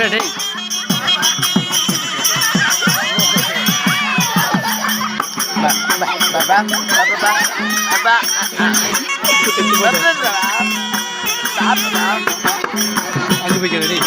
டேய் அங்கே போய்க்கிறேன் டேய்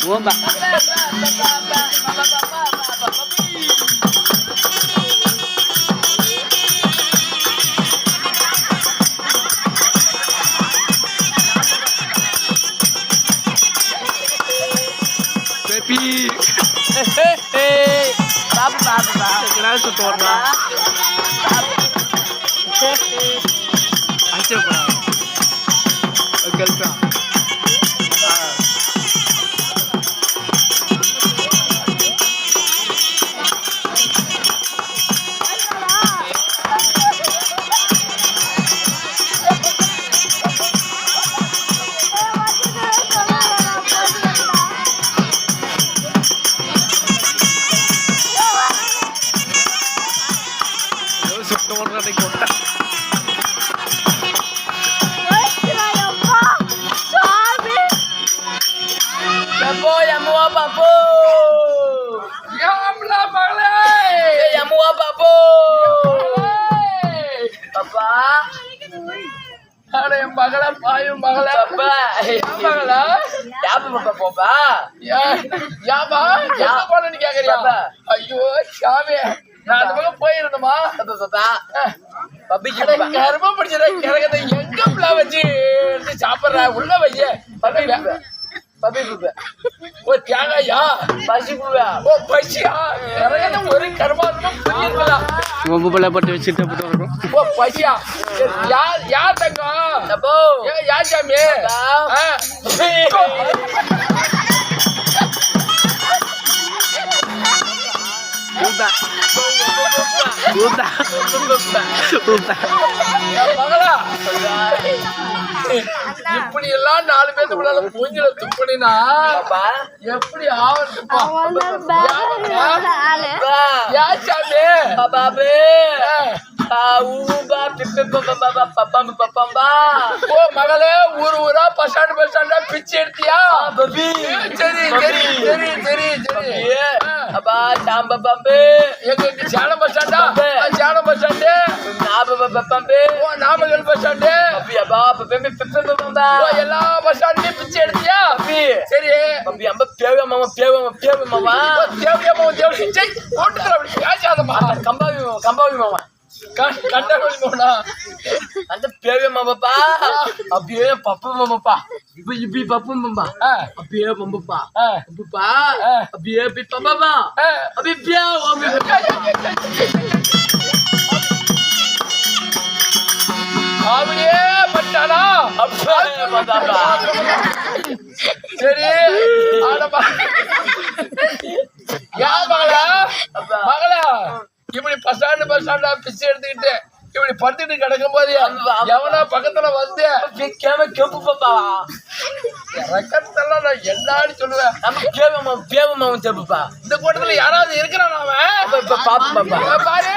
Bomba. Baby. Baba. Kenapa setorna? Aja pa. Girlfriend. சாப்பிடுற உள்ள வைய ஒரு கர்மா பட்டு வச்சுட்டு பசியா யார் தங்கம் யார் சாமி இப்படி எல்லாம் 4 பேருக்கு மூஞ்சில துப்புனா எப்படி ஆவதுப்பா மகளே ஊரா பஸ் ஸ்டாண்டா பிச்சு எடுத்தியா சரி சரி சரி சரி சரி சேலம் பஸ் ஸ்டாண்டா Salem bus stand Namakkal bus stand எல்லா பஸ் ஸ்டாண்ட்லயும் பிச்சு எடுத்தியா சரி கம்பாவி மாமா கண்டாடி மாமா அந்த பேவே மாமாப்பா அப்படியே பப்பு மாமாப்பா இப்ப பப்பு மாமா அப்படியே பம்பப்பா பம்பப்பா அப்படியே பம்பப்பா அப்படியே அப்படியே பட்டானா சரி யார் மகளா மகளா இப்படி பஸ் ஸ்டாண்டா பிச்சு எடுத்துக்கிட்டு இப்படி படுத்துட்டு கிடக்கும் போது எவனா பக்கத்துல வந்து கெப்பு பாப்பா ரக்கத்தெல்லாம் நான் எல்லாரும் சொல்லுவேன் பேவமாவும் செப்புப்பா இந்த கூட்டத்துல யாராவது இருக்கிறான் அவன் பாரு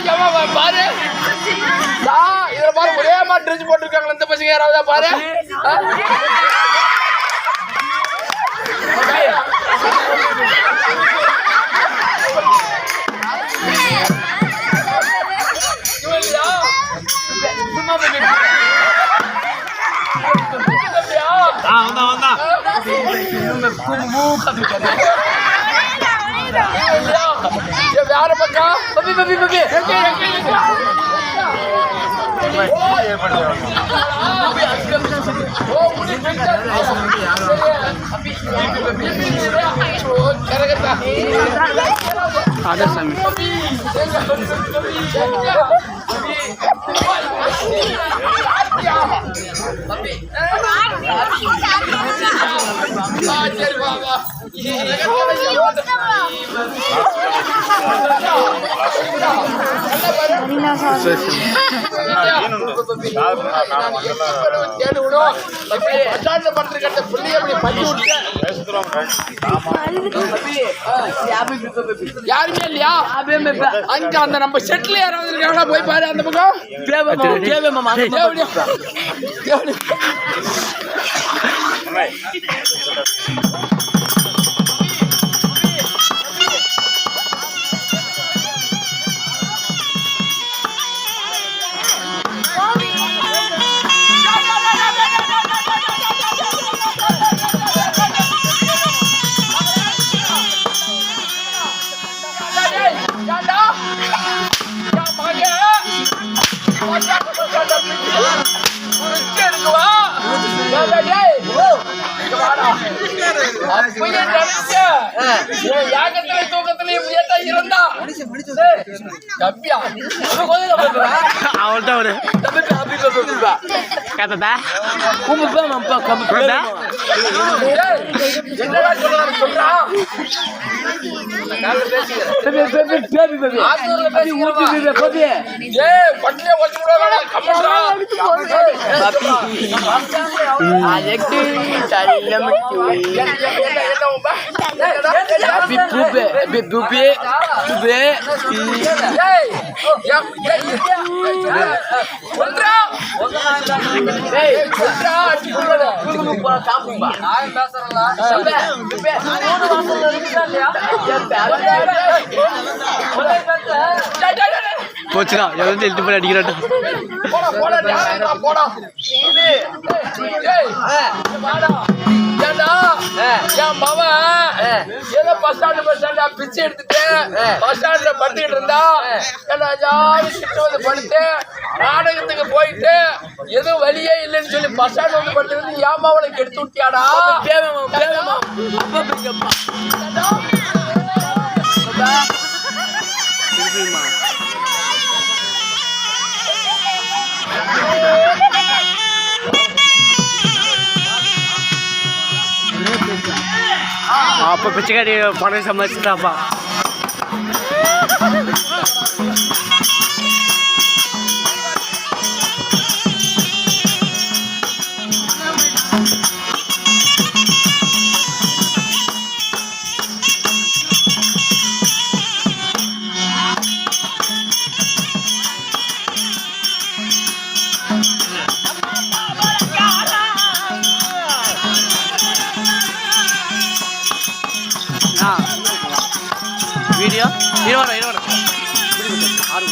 யாரு பாரு இதுல பாரு ஒரே மாதிரி ட்ரெஸ் போட்டிருக்காங்களா இந்த பசங்க யாராவது பாரு யார பக்கா சரி வாங்க. யாருமே இல்லையா? அங்க அந்த நம்ம செட்ல யாராவது இருக்காங்களா? போய் பாரு அந்த பக்கம். போச்சுடா எவ்வளோ எழுத்து போய் அடிக்கிறாட்டா பிச்சை எடுத்துட்டு பஸ் ஸ்டாண்ட்ல படுத்துக்கிட்டு இருந்தா படுத்து நாடகத்துக்கு போயிட்டு எதுவும் வழியே இல்லைன்னு சொல்லி பஸ் ஸ்டாண்ட் வந்து படுத்து ஏமாவளுக்கு எடுத்து விட்டியாடா அப்போ பிச்சைக்காரி பணம் சம்பாதிச்சுட்டாப்பா வீடியோ 20 20 ஆறு